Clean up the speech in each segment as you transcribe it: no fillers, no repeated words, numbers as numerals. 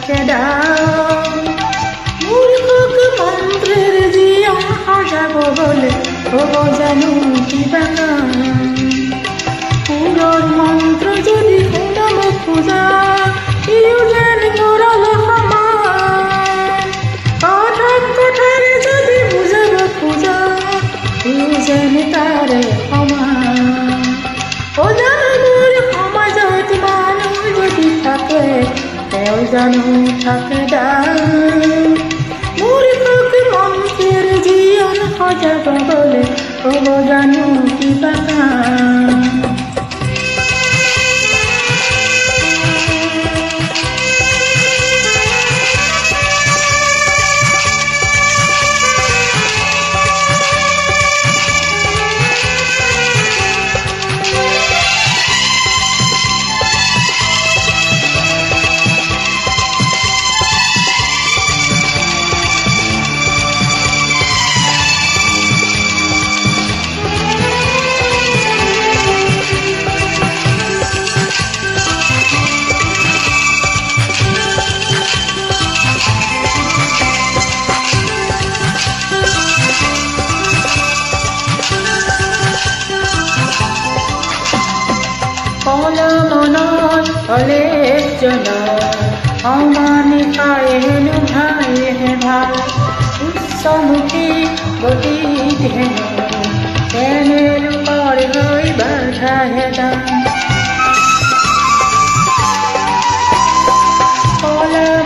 থাকে দাম মূৰ্খক মন্ত্ৰেৰ জীৱন সজাব গ'লে হ'ব জানো কিবা কাম পুৰৰ মন্ত্ৰ যদি শুনাব খোজা ইও যেন গৰল সমান কথাৰে যদি বুজাব খোজা ইও যেন তাৰে সমান অজানাবোৰ সমাজত মানুহ যদি থাকে তেওঁ জানো থাকে দাম মূৰ্খক মন্ত্ৰেৰ জীৱন সজাব গ'লে হ'ব জানো কিবা কাম মনৰ অলেখজনৰ অমানিকাই হেনো ভাইহে ভাল উচ্চমুখী গতিত হেনো তেনে ৰূপৰ হৈ বাধাহে দাম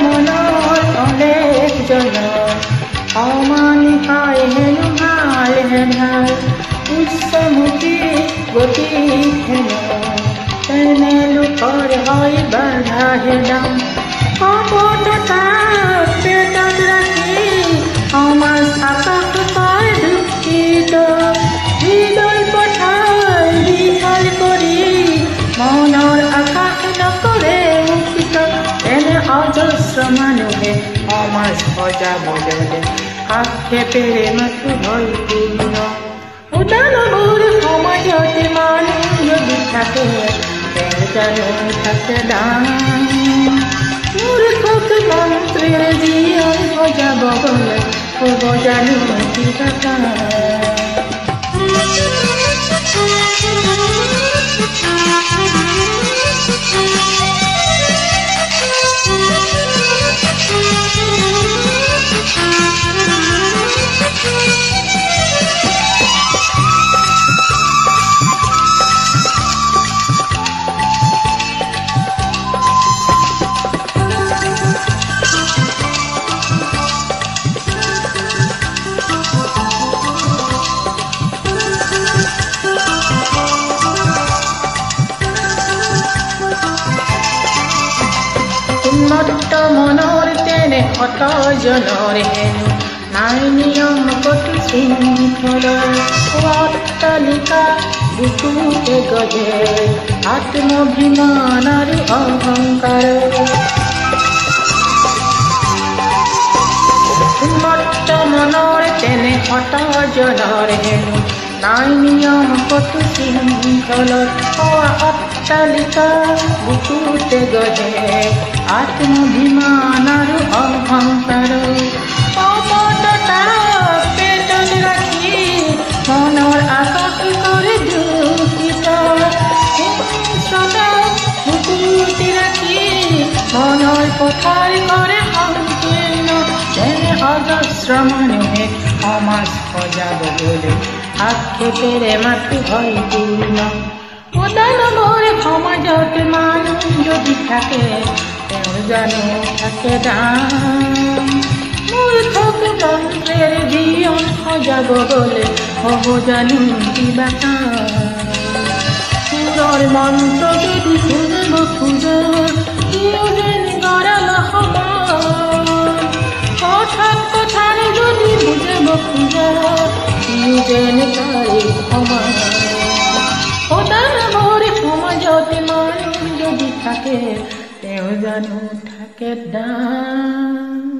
মনৰ অলেখজনৰ অমানিকাই হেনো ভালহে ভাল উচ্চমুখী গতিত হেনো তেনে লোকৰ হৈ বাধাহে দাম কপটতা পেটত ৰাখি সমাজ আকাশ পাই দুখিত হৃদয় পথাৰ বিশাল কৰি মনৰ আকাশ নকৰে মুখিত এনে অজস্ৰ মানুহে সমাজ সজাব গ'লে আক্ষেপেৰে মাথো হৈ পূৰ্ণ উদানবোৰ সমাজতে মানুহ যদি থাকে জানো থাকে দাম মূৰ্খক মন্ত্ৰেৰ জীৱন সজাব গ'লে হ'ব জানো কিবা কাম উন্মত্ত মনৰ তেনে হতজনৰ হেনো নাই নিয়ম কতো শৃংখলৰ অট্টালিকা বুকুতে গঢ়ে আত্মভিমান আৰু অহংকাৰ উন্মত্ত মনৰ তেনে হতজনৰ হেনো নাই নিয়ম কতো শৃংখলৰ অট্টালিকা বুকুতে গঢ়ে আত্মভিমান আৰু অহংকাৰ কপটতা পেটত ৰাখি মনৰ আকাশ কৰে দুখিত বুকুতে ৰাখি মনৰ পথাৰ কৰে সংকীৰ্ণ তেনে অজস্ৰ মানুহে সমাজ সজাব গ'লে আক্ষেপেৰে মাথো হৈ পূৰ্ণ উদানবোৰ সমাজত মানুহ যদি থাকে তেওঁ জানো থাকে দাম মূৰ্খক মন্ত্ৰেৰ জীৱন সজাব গ'লে হ'ব জানো কিবা কাম পুৰৰ মন্ত্ৰ যদি শুনিব খোজা ইও যেন গৰল সমান কথাৰে যদি বুজাব খোজা ইও যেন তাৰে সমান উদানবোৰ সমাজত মানুহ যদি থাকে তেওঁ জানো থাকে দাম